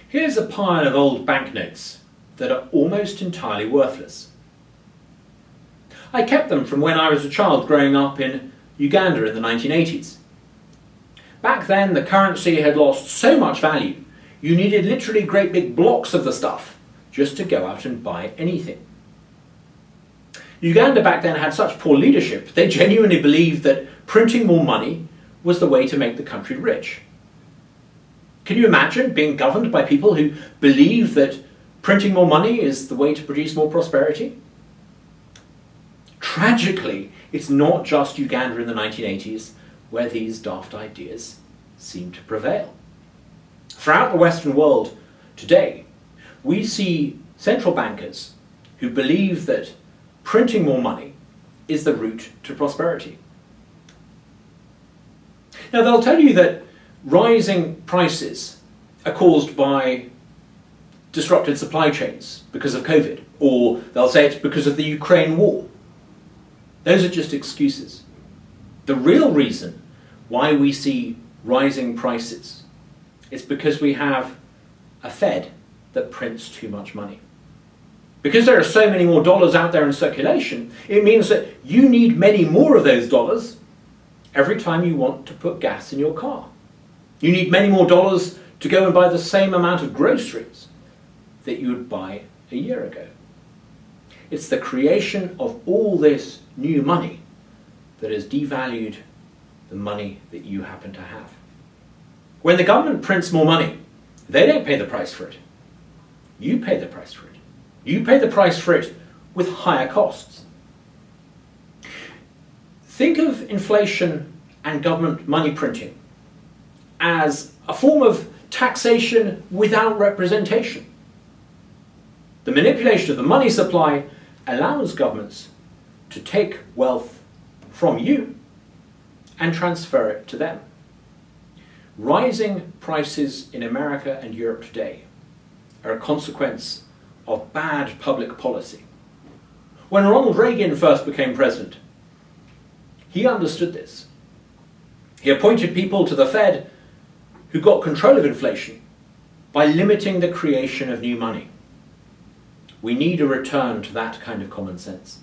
Here's a pile of old banknotes that are almost entirely worthless. I kept them from when I was a child growing up in Uganda in the 1980s. Back then, the currency had lost so much value, you needed literally great big blocks of the stuff just to go out and buy anything. Uganda back then had such poor leadership, they genuinely believed that printing more money was the way to make the country rich. Can you imagine being governed by people who believe that printing more money is the way to produce more prosperity? Tragically, it's not just Uganda in the 1980s where these daft ideas seem to prevail. Throughout the Western world today, we see central bankers who believe that printing more money is the route to prosperity. Now, they'll tell you that rising prices are caused by disrupted supply chains because of COVID, or they'll say it's because of the Ukraine war. Those are just excuses. The real reason why we see rising prices is because we have a Fed that prints too much money. Because there are so many more dollars out there in circulation, it means that you need many more of those dollars every time you want to put gas in your car. You need many more dollars to go and buy the same amount of groceries that you would buy a year ago. It's the creation of all this new money that has devalued the money that you happen to have. When the government prints more money, they don't pay the price for it. You pay the price for it. You pay the price for it with higher costs. Think of inflation and government money printing as a form of taxation without representation. The manipulation of the money supply allows governments to take wealth from you and transfer it to them. Rising prices in America and Europe today are a consequence of bad public policy. When Ronald Reagan first became president, he understood this. He appointed people to the Fed who got control of inflation by limiting the creation of new money. We need a return to that kind of common sense.